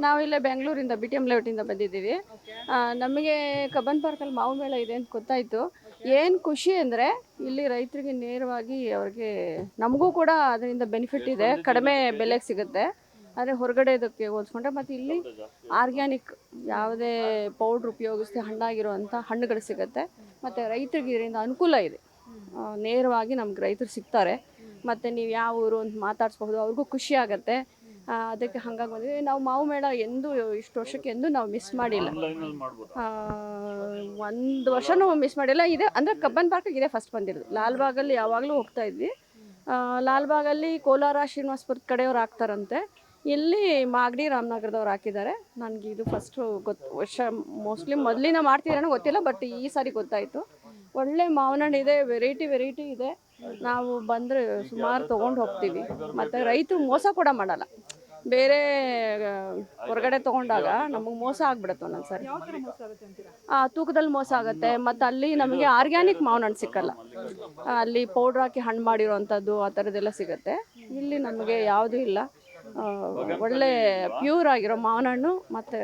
ನಾವು ಇಲ್ಲೇ ಬೆಂಗಳೂರಿಂದ BTM ಲೇಔಟಿಂದ ಬಂದಿದ್ದೀವಿ. ನಮಗೆ ಕಬ್ಬನ್ ಪಾರ್ಕಲ್ಲಿ ಮಾವು ಮೇಳ ಇದೆ ಅಂತ ಗೊತ್ತಾಯಿತು. ಏನು ಖುಷಿ ಅಂದರೆ ಇಲ್ಲಿ ರೈತರಿಗೆ ನೇರವಾಗಿ ಅವ್ರಿಗೆ ನಮಗೂ ಕೂಡ ಅದರಿಂದ ಬೆನಿಫಿಟ್ ಇದೆ, ಕಡಿಮೆ ಬೆಲೆಗೆ ಸಿಗುತ್ತೆ. ಆದರೆ ಹೊರಗಡೆ ಇದಕ್ಕೆ ಹೋಲಿಸ್ಕೊಂಡ್ರೆ ಮತ್ತು ಇಲ್ಲಿ ಆರ್ಗ್ಯಾನಿಕ್ ಯಾವುದೇ ಪೌಡ್ರ್ ಉಪಯೋಗಿಸಿ ಹಣ್ಣಾಗಿರುವಂಥ ಹಣ್ಣುಗಳು ಸಿಗುತ್ತೆ. ಮತ್ತು ರೈತರಿಗೆ ಇದರಿಂದ ಅನುಕೂಲ ಇದೆ, ನೇರವಾಗಿ ನಮ್ಗೆ ರೈತರು ಸಿಗ್ತಾರೆ. ಮತ್ತು ನೀವು ಯಾವ ಊರು ಅಂತ ಮಾತಾಡಿಸ್ಬಹುದು, ಅವ್ರಿಗೂ ಖುಷಿ ಆಗುತ್ತೆ. ಅದಕ್ಕೆ ಹಾಗಾಗಿ ಬಂದ್ವಿ ನಾವು. ಮಾವು ಮೇಳ ಎಂದು ಇಷ್ಟು ವರ್ಷಕ್ಕೆ ಎಂದು ನಾವು ಮಿಸ್ ಮಾಡಿಲ್ಲ, ಒಂದು ವರ್ಷನೂ ಮಿಸ್ ಮಾಡಿಲ್ಲ. ಇದೆ ಅಂದರೆ ಕಬ್ಬನ್ ಪಾರ್ಕಿಗೆ ಇದೆ ಫಸ್ಟ್ ಬಂದಿರೋದು. ಲಾಲ್ಬಾಗಲ್ಲಿ ಯಾವಾಗಲೂ ಹೋಗ್ತಾ ಇದ್ವಿ. ಲಾಲ್ಬಾಗಲ್ಲಿ ಕೋಲಾರ ಶ್ರೀನಿವಾಸಪುರದ ಕಡೆಯವ್ರು ಹಾಕ್ತಾರಂತೆ, ಇಲ್ಲಿ ಮಾಗಡಿ ರಾಮನಗರದವ್ರು ಹಾಕಿದ್ದಾರೆ. ನನಗೆ ಇದು ಫಸ್ಟು ವರ್ಷ ಮೋಸ್ಟ್ಲಿ ಮೊದಲಿನ ಮಾಡ್ತೀರೇನೋ ಗೊತ್ತಿಲ್ಲ, ಬಟ್ ಈ ಸಾರಿ ಗೊತ್ತಾಯಿತು. ಒಳ್ಳೆ ಮಾವಿನ ಹಣ್ಣು ಇದೆ, ವೆರೈಟಿ ಇದೆ. ನಾವು ಬಂದರೆ ಸುಮಾರು ತೊಗೊಂಡು ಹೋಗ್ತೀವಿ. ಮತ್ತು ರೈತರು ಮೋಸ ಕೂಡ ಮಾಡಲ್ಲ. ಬೇರೆ ಹೊರಗಡೆ ತೊಗೊಂಡಾಗ ನಮಗೆ ಮೋಸ ಆಗ್ಬಿಡುತ್ತೆ ಒಂದೊಂದು ಸಾರಿ. ತೂಕದಲ್ಲಿ ಮೋಸ ಆಗುತ್ತೆ. ಮತ್ತು ಅಲ್ಲಿ ನಮಗೆ ಆರ್ಗ್ಯಾನಿಕ್ ಮಾವಿನ ಹಣ್ಣು ಸಿಕ್ಕಲ್ಲ, ಅಲ್ಲಿ ಪೌಡ್ರ್ ಹಾಕಿ ಹಣ್ಣು ಮಾಡಿರೋವಂಥದ್ದು ಆ ಥರದ್ದೆಲ್ಲ ಸಿಗುತ್ತೆ. ಇಲ್ಲಿ ನಮಗೆ ಯಾವುದೂ ಇಲ್ಲ, ಒಳ್ಳೆ ಪ್ಯೂರ್ ಆಗಿರೋ ಮಾವಿನ ಹಣ್ಣು. ಮತ್ತು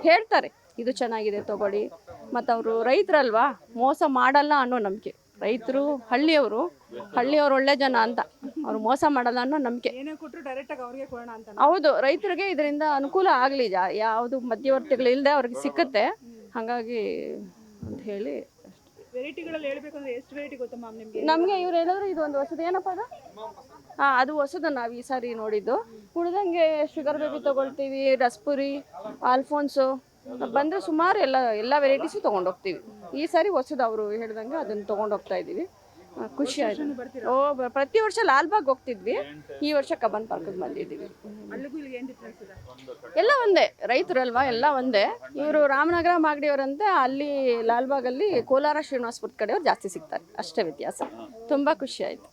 ಹೇಳ್ತಾರೆ ಇದು ಚೆನ್ನಾಗಿದೆ ತೊಗೊಳ್ಳಿ. ಮತ್ತು ಅವರು ರೈತರಲ್ವಾ, ಮೋಸ ಮಾಡಲ್ಲ ಅನ್ನೋ ನಂಬಿಕೆ. ರೈತರು ಹಳ್ಳಿಯವರು ಒಳ್ಳೆ ಜನ ಅಂತ, ಅವ್ರು ಮೋಸ ಮಾಡಲ್ಲ ಅನ್ನೋ ನಂಬಿಕೆ. ಹೌದು, ರೈತರಿಗೆ ಇದರಿಂದ ಅನುಕೂಲ ಆಗಲಿ, ಯಾವುದು ಮಧ್ಯವರ್ತಿಗಳು ಇಲ್ಲದೆ ಅವ್ರಿಗೆ ಸಿಕ್ಕತ್ತೆ. ಹಾಗಾಗಿ ಅಂತ ಹೇಳಿ ನಮಗೆ ಇವ್ರು ಹೇಳಿದ್ರು ಇದು ಒಂದು ಹೊಸದು. ಏನಪ್ಪ ಅದು? ಅದು ಹೊಸದು, ನಾವು ಈ ಸಾರಿ ನೋಡಿದ್ದು. ಉಳಿದಂಗೆ ಶುಗರ್ ಬೇಬಿ ತೊಗೊಳ್ತೀವಿ, ರಸ್ಪುರಿ, ಆಲ್ಫೋನ್ಸು ಬಂದರೆ ಸುಮಾರು ಎಲ್ಲ ವೆರೈಟೀಸು ತೊಗೊಂಡೋಗ್ತೀವಿ. ಈ ಸಾರಿ ಹೊಸದು ಅವರು ಹೇಳ್ದಂಗೆ ಅದನ್ನು ತೊಗೊಂಡೋಗ್ತಾ ಇದ್ದೀವಿ. ಖುಷಿ ಆಯಿತು. ಪ್ರತಿ ವರ್ಷ ಲಾಲ್ಬಾಗ್ ಹೋಗ್ತಿದ್ವಿ, ಈ ವರ್ಷ ಕಬ್ಬನ್ ಪಾರ್ಕಿಗೆ ಬಂದಿದ್ದೀವಿ. ಎಲ್ಲ ಒಂದೇ, ರೈತರಲ್ವಾ, ಎಲ್ಲ ಒಂದೇ. ಇವರು ರಾಮನಗರ ಮಾಗಡಿಯವರಂತೆ, ಅಲ್ಲಿ ಲಾಲ್ಬಾಗಲ್ಲಿ ಕೋಲಾರ ಶ್ರೀನಿವಾಸಪುರದ ಕಡೆಯವ್ರು ಜಾಸ್ತಿ ಸಿಗ್ತಾರೆ, ಅಷ್ಟೇ ವ್ಯತ್ಯಾಸ. ತುಂಬ ಖುಷಿ ಆಯಿತು.